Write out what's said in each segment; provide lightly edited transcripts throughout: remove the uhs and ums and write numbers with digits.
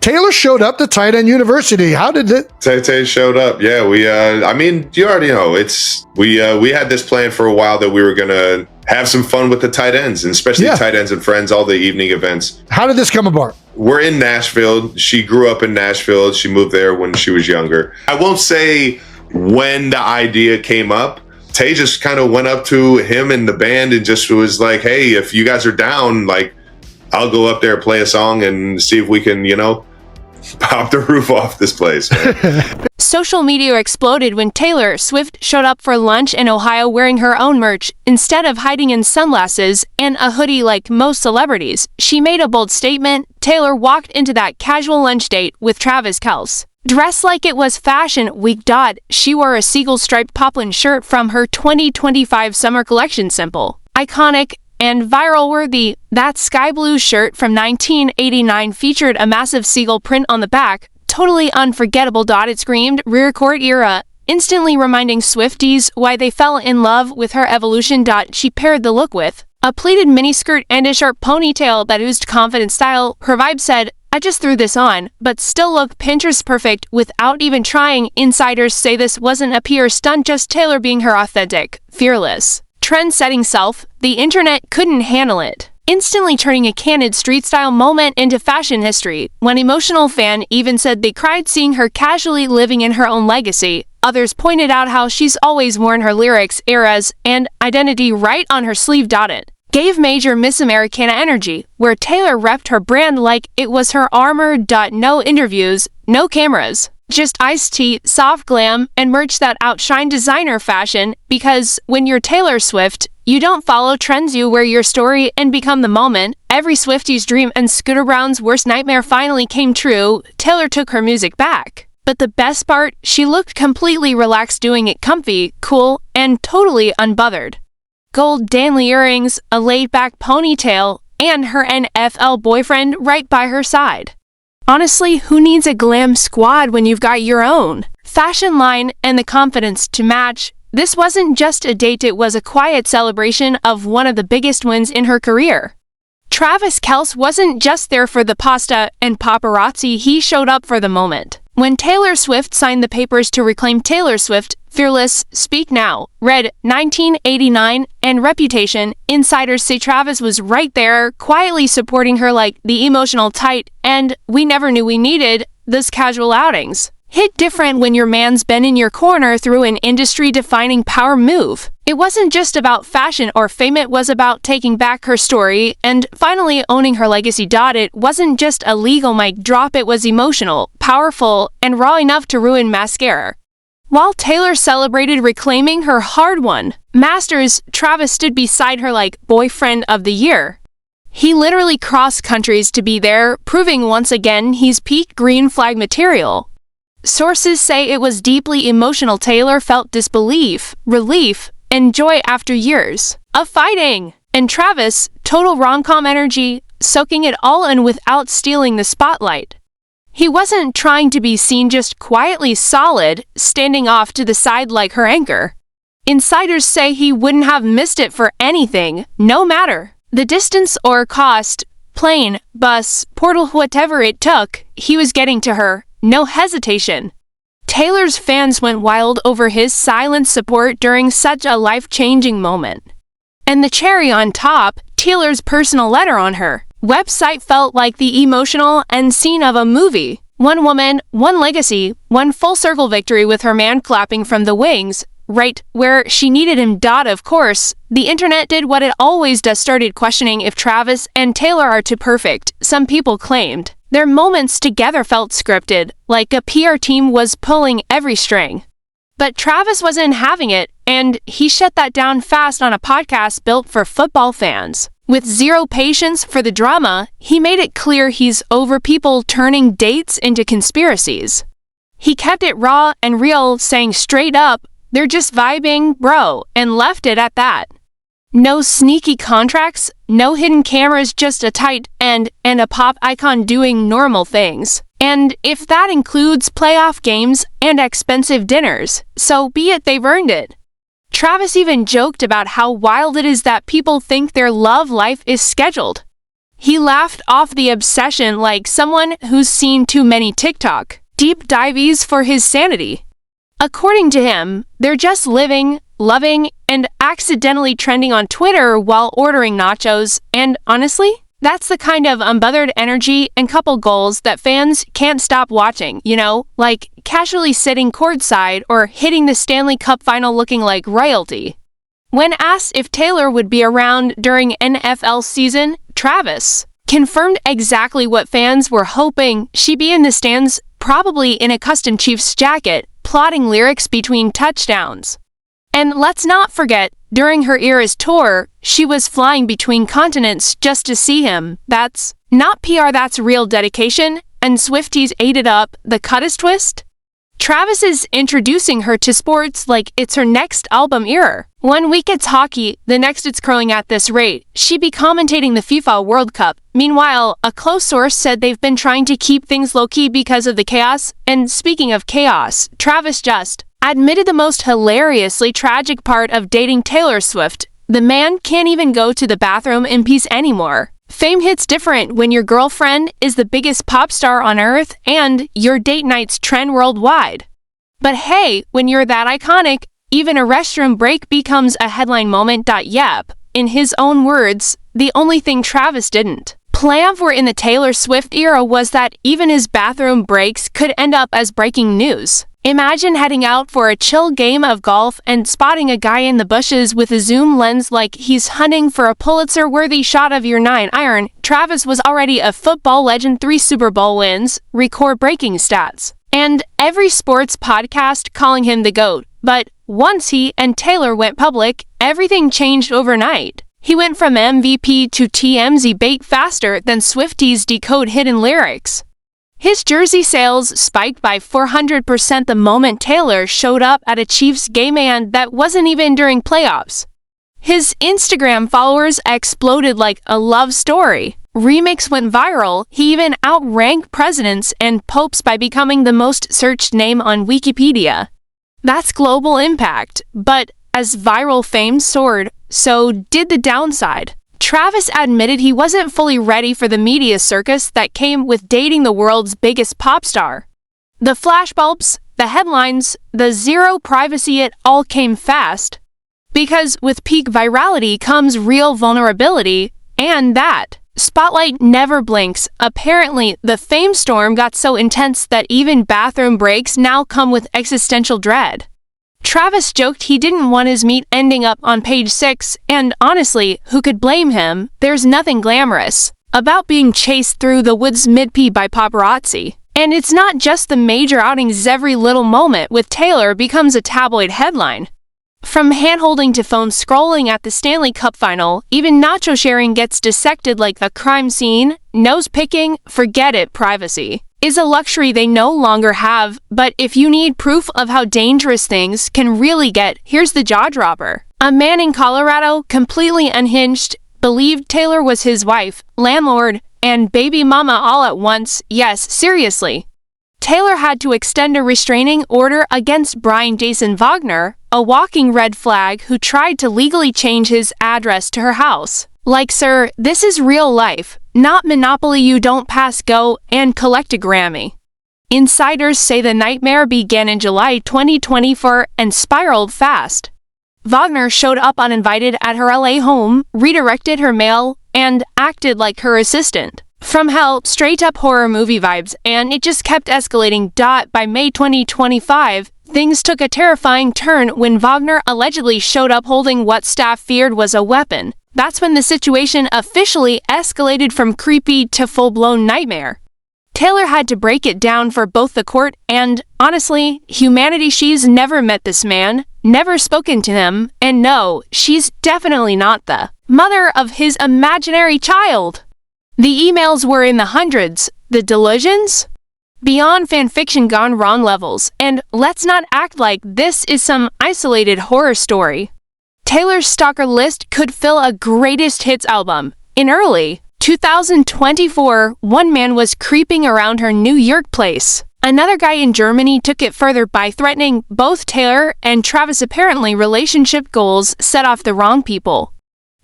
Taylor showed up to Tight End University. How did it? Tay showed up. Yeah, we. I mean, you already know. We had this plan for a while that we were gonna have some fun with the tight ends, and especially tight ends and friends, all the evening events. How did this come about? We're in Nashville. She grew up in Nashville. She moved there when she was younger. I won't say when the idea came up. Tay just kind of went up to him and the band and just was like, "Hey, if you guys are down, like, I'll go up there, play a song, and see if we can, pop the roof off this place." Social media exploded when Taylor Swift showed up for lunch in Ohio wearing her own merch. Instead of hiding in sunglasses and a hoodie like most celebrities, she made a bold statement. Taylor walked into that casual lunch date with Travis Kelce. Dressed like it was Fashion Week. She wore a seagull-striped poplin shirt from her 2025 summer collection. Simple, iconic, and viral-worthy. That sky blue shirt from 1989 featured a massive seagull print on the back. Totally unforgettable. It screamed rear court era, instantly reminding Swifties why they fell in love with her evolution. She paired the look with a pleated miniskirt and a sharp ponytail that oozed confident style. Her vibe said, "I just threw this on, but still look Pinterest perfect without even trying." Insiders say this wasn't a PR stunt, just Taylor being her authentic, fearless, trend-setting self. The internet couldn't handle it, instantly turning a candid street-style moment into fashion history. One emotional fan even said they cried seeing her casually living in her own legacy. Others pointed out how she's always worn her lyrics, eras, and identity right on her sleeve. It gave major Miss Americana energy, where Taylor repped her brand like it was her armor. No interviews, no cameras, just iced tea, soft glam, and merch that outshine designer fashion. Because when you're Taylor Swift, you don't follow trends, you wear your story and become the moment. Every Swiftie's dream and Scooter Braun's worst nightmare finally came true. Taylor took her music back. But the best part, she looked completely relaxed, doing it comfy, cool, and totally unbothered. Gold Danley earrings, a laid-back ponytail, and her NFL boyfriend right by her side. Honestly, who needs a glam squad when you've got your own fashion line and the confidence to match? This wasn't just a date, it was a quiet celebration of one of the biggest wins in her career. Travis Kelce wasn't just there for the pasta and paparazzi, he showed up for the moment. When Taylor Swift signed the papers to reclaim Taylor Swift, Fearless, Speak Now, Red, 1989, and Reputation, insiders say Travis was right there, quietly supporting her like the emotional tight end we never knew we needed. Those casual outings hit different when your man's been in your corner through an industry-defining power move. It wasn't just about fashion or fame, it was about taking back her story and finally owning her legacy. It wasn't just a legal mic drop, it was emotional, powerful, and raw enough to ruin mascara. While Taylor celebrated reclaiming her hard-won Masters, Travis stood beside her like boyfriend of the year. He literally crossed countries to be there, proving once again he's peak green flag material. Sources say it was deeply emotional. Taylor felt disbelief, relief, and joy after years of fighting. And Travis, total rom-com energy, soaking it all in without stealing the spotlight. He wasn't trying to be seen, just quietly solid, standing off to the side like her anchor. Insiders say he wouldn't have missed it for anything, no matter the distance or cost, plane, bus, portal, whatever it took, he was getting to her. No hesitation. Taylor's fans went wild over his silent support during such a life-changing moment. And the cherry on top, Taylor's personal letter on her website felt like the emotional end scene of a movie. One woman, one legacy, one full-circle victory with her man clapping from the wings, right where she needed him. Of course, the internet did what it always does, started questioning if Travis and Taylor are too perfect. Some people claimed their moments together felt scripted, like a PR team was pulling every string. But Travis wasn't having it, and he shut that down fast on a podcast built for football fans. With zero patience for the drama, he made it clear he's over people turning dates into conspiracies. He kept it raw and real, saying straight up, "They're just vibing, bro," and left it at that. No sneaky contracts, no hidden cameras, just a tight end and a pop icon doing normal things. And if that includes playoff games and expensive dinners, so be it, they've earned it. Travis even joked about how wild it is that people think their love life is scheduled. He laughed off the obsession like someone who's seen too many TikTok deep dives for his sanity. According to him, they're just living, loving, and accidentally trending on Twitter while ordering nachos, and honestly, that's the kind of unbothered energy and couple goals that fans can't stop watching, like casually sitting courtside or hitting the Stanley Cup final looking like royalty. When asked if Taylor would be around during NFL season, Travis confirmed exactly what fans were hoping: she'd be in the stands, probably in a custom Chiefs jacket, plotting lyrics between touchdowns. And let's not forget, during her Eras tour, she was flying between continents just to see him. That's not PR, that's real dedication, and Swifties ate it up. The cuttest twist? Travis is introducing her to sports like it's her next album era. One week it's hockey, the next it's curling at this rate. She'd be commentating the FIFA World Cup. Meanwhile, a close source said they've been trying to keep things low-key because of the chaos. And speaking of chaos, Travis just admitted the most hilariously tragic part of dating Taylor Swift. The man can't even go to the bathroom in peace anymore. Fame hits different when your girlfriend is the biggest pop star on earth and your date nights trend worldwide. But hey, when you're that iconic, even a restroom break becomes a headline moment. Yep, in his own words, the only thing Travis didn't plan for in the Taylor Swift era was that even his bathroom breaks could end up as breaking news. Imagine heading out for a chill game of golf and spotting a guy in the bushes with a zoom lens like he's hunting for a Pulitzer-worthy shot of your 9-iron. Travis was already a football legend, 3 Super Bowl wins, record-breaking stats, and every sports podcast calling him the GOAT. But once he and Taylor went public, everything changed overnight. He went from MVP to TMZ bait faster than Swifties decode hidden lyrics. His jersey sales spiked by 400% the moment Taylor showed up at a Chiefs game, and that wasn't even during playoffs. His Instagram followers exploded like a love story. Remix went viral. He even outranked presidents and popes by becoming the most searched name on Wikipedia. That's global impact. But as viral fame soared, so did the downside. Travis admitted he wasn't fully ready for the media circus that came with dating the world's biggest pop star. The flashbulbs, the headlines, the zero privacy, it all came fast. Because with peak virality comes real vulnerability, and that spotlight never blinks. Apparently, the fame storm got so intense that even bathroom breaks now come with existential dread. Travis joked he didn't want his meet ending up on page 6, and honestly, who could blame him? There's nothing glamorous about being chased through the woods mid-pee by paparazzi. And it's not just the major outings, every little moment with Taylor becomes a tabloid headline. From hand-holding to phone scrolling at the Stanley Cup final, even nacho sharing gets dissected like a crime scene. Nose-picking, forget it, privacy is a luxury they no longer have. But if you need proof of how dangerous things can really get, here's the jaw-dropper. A man in Colorado, completely unhinged, believed Taylor was his wife, landlord, and baby mama all at once. Yes, seriously. Taylor had to extend a restraining order against Brian Jason Wagner, a walking red flag who tried to legally change his address to her house. Like, sir, this is real life, not Monopoly. You don't pass go and collect a Grammy. Insiders say the nightmare began in July 2024 and spiraled fast. Wagner showed up uninvited at her LA home, redirected her mail, and acted like her assistant. From hell, straight up horror movie vibes, and it just kept escalating. By May 2025, things took a terrifying turn when Wagner allegedly showed up holding what staff feared was a weapon. That's when the situation officially escalated from creepy to full-blown nightmare. Taylor had to break it down for both the court and, honestly, humanity. She's never met this man, never spoken to him, and no, she's definitely not the mother of his imaginary child. The emails were in the hundreds. The delusions? Beyond fanfiction gone wrong levels. And let's not act like this is some isolated horror story. Taylor's stalker list could fill a greatest hits album. In early 2024, one man was creeping around her New York place. Another guy in Germany took it further by threatening both Taylor and Travis. Apparently, relationship goals set off the wrong people.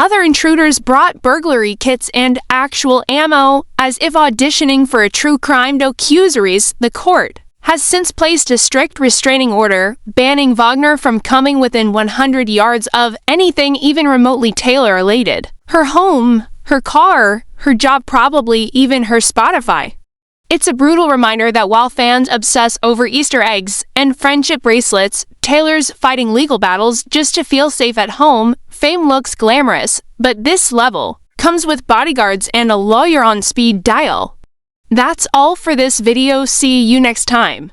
Other intruders brought burglary kits and actual ammo, as if auditioning for a true crime docuseries. The court has since placed a strict restraining order, banning Wagner from coming within 100 yards of anything even remotely Taylor-related. Her home, her car, her job, probably even her Spotify. It's a brutal reminder that while fans obsess over Easter eggs and friendship bracelets, Taylor's fighting legal battles just to feel safe at home. Fame looks glamorous, but this level comes with bodyguards and a lawyer on speed dial. That's all for this video. See you next time.